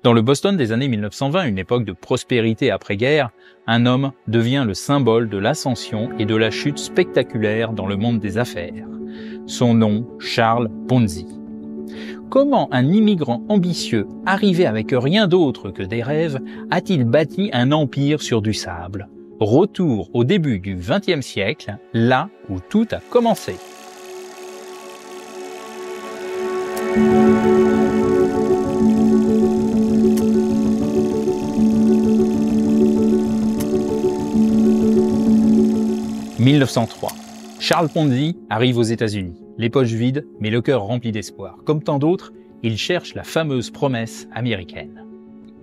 Dans le Boston des années 1920, une époque de prospérité après-guerre, un homme devient le symbole de l'ascension et de la chute spectaculaire dans le monde des affaires. Son nom, Charles Ponzi. Comment un immigrant ambitieux, arrivé avec rien d'autre que des rêves, a-t-il bâti un empire sur du sable? Retour au début du XXe siècle, là où tout a commencé. « 1903. Charles Ponzi arrive aux États-Unis, les poches vides, mais le cœur rempli d'espoir. Comme tant d'autres, il cherche la fameuse promesse américaine.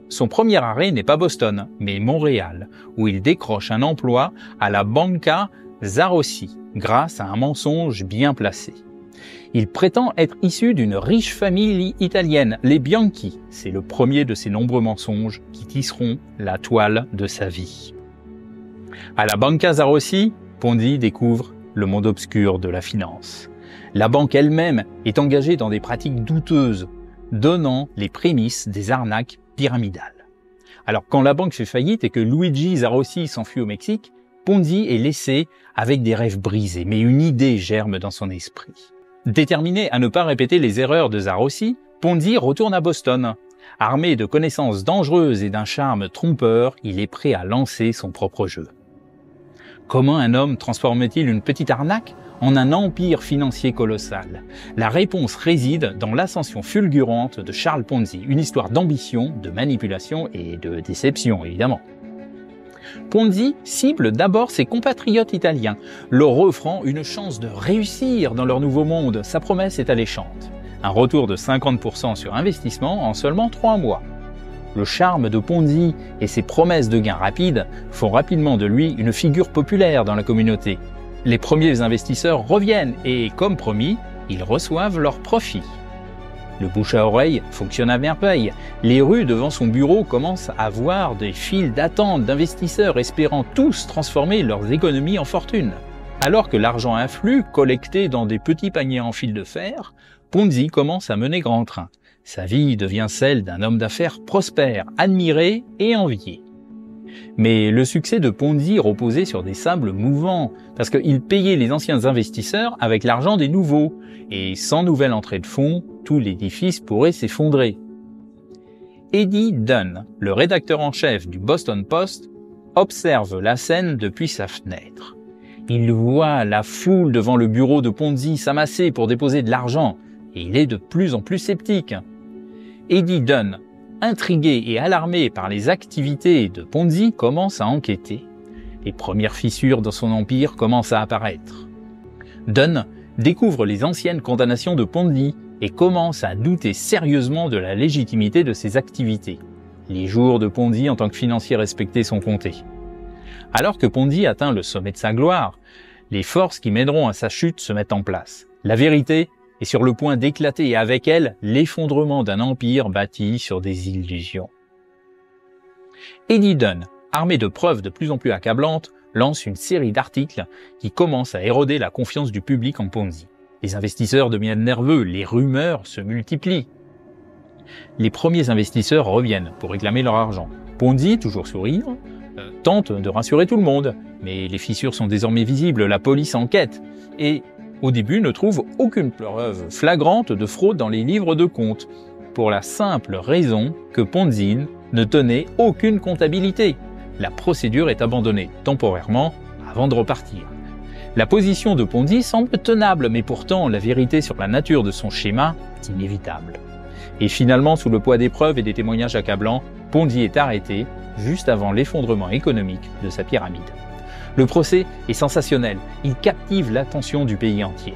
Son premier arrêt n'est pas Boston, mais Montréal, où il décroche un emploi à la Banca Zarossi, grâce à un mensonge bien placé. Il prétend être issu d'une riche famille italienne, les Bianchi. C'est le premier de ces nombreux mensonges qui tisseront la toile de sa vie. À la Banca Zarossi, Ponzi découvre le monde obscur de la finance. La banque elle-même est engagée dans des pratiques douteuses, donnant les prémices des arnaques pyramidales. Alors quand la banque fait faillite et que Luigi Zarossi s'enfuit au Mexique, Ponzi est laissé avec des rêves brisés, mais une idée germe dans son esprit. Déterminé à ne pas répéter les erreurs de Zarossi, Ponzi retourne à Boston. Armé de connaissances dangereuses et d'un charme trompeur, il est prêt à lancer son propre jeu. Comment un homme transforme-t-il une petite arnaque en un empire financier colossal? La réponse réside dans l'ascension fulgurante de Charles Ponzi, une histoire d'ambition, de manipulation et de déception, évidemment. Ponzi cible d'abord ses compatriotes italiens, leur offrant une chance de réussir dans leur nouveau monde. Sa promesse est alléchante. Un retour de 50% sur investissement en seulement 3 mois. Le charme de Ponzi et ses promesses de gains rapides font rapidement de lui une figure populaire dans la communauté. Les premiers investisseurs reviennent et, comme promis, ils reçoivent leurs profits. Le bouche à oreille fonctionne à merveille. Les rues devant son bureau commencent à voir des files d'attente d'investisseurs espérant tous transformer leurs économies en fortune. Alors que l'argent afflue, collecté dans des petits paniers en fil de fer, Ponzi commence à mener grand train. Sa vie devient celle d'un homme d'affaires prospère, admiré et envié. Mais le succès de Ponzi reposait sur des sables mouvants, parce qu'il payait les anciens investisseurs avec l'argent des nouveaux, et sans nouvelle entrée de fonds, tout l'édifice pourrait s'effondrer. Eddie Dunn, le rédacteur en chef du Boston Post, observe la scène depuis sa fenêtre. Il voit la foule devant le bureau de Ponzi s'amasser pour déposer de l'argent, et il est de plus en plus sceptique. Eddie Dunn, intrigué et alarmé par les activités de Ponzi, commence à enquêter. Les premières fissures dans son empire commencent à apparaître. Dunn découvre les anciennes condamnations de Ponzi et commence à douter sérieusement de la légitimité de ses activités. Les jours de Ponzi en tant que financier respecté sont comptés. Alors que Ponzi atteint le sommet de sa gloire, les forces qui mèneront à sa chute se mettent en place. La vérité est sur le point d'éclater et avec elle, l'effondrement d'un empire bâti sur des illusions. Eddie Dunn, armé de preuves de plus en plus accablantes, lance une série d'articles qui commencent à éroder la confiance du public en Ponzi. Les investisseurs deviennent nerveux, les rumeurs se multiplient. Les premiers investisseurs reviennent pour réclamer leur argent. Ponzi, toujours sourire, tente de rassurer tout le monde, mais les fissures sont désormais visibles, la police enquête et au début ne trouve aucune preuve flagrante de fraude dans les livres de comptes, pour la simple raison que Ponzi ne tenait aucune comptabilité. La procédure est abandonnée temporairement avant de repartir. La position de Ponzi semble tenable, mais pourtant la vérité sur la nature de son schéma est inévitable. Et finalement, sous le poids des preuves et des témoignages accablants, Ponzi est arrêté juste avant l'effondrement économique de sa pyramide. Le procès est sensationnel, il captive l'attention du pays entier.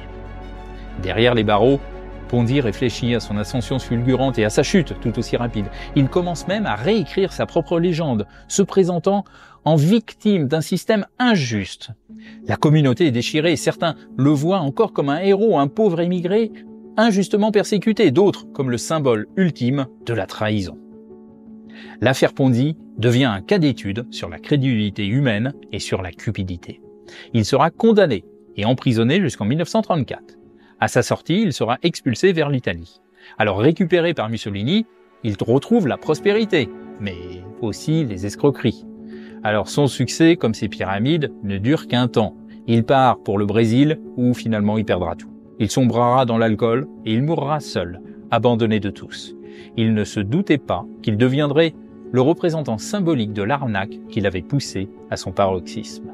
Derrière les barreaux, Ponzi réfléchit à son ascension fulgurante et à sa chute tout aussi rapide. Il commence même à réécrire sa propre légende, se présentant en victime d'un système injuste. La communauté est déchirée, certains le voient encore comme un héros, un pauvre émigré injustement persécuté, d'autres comme le symbole ultime de la trahison. L'affaire Ponzi devient un cas d'étude sur la crédulité humaine et sur la cupidité. Il sera condamné et emprisonné jusqu'en 1934. À sa sortie, il sera expulsé vers l'Italie. Alors récupéré par Mussolini, il retrouve la prospérité, mais aussi les escroqueries. Alors son succès, comme ses pyramides, ne dure qu'un temps. Il part pour le Brésil, où finalement il perdra tout. Il sombrera dans l'alcool et il mourra seul, abandonné de tous. Il ne se doutait pas qu'il deviendrait le représentant symbolique de l'arnaque qu'il avait poussé à son paroxysme.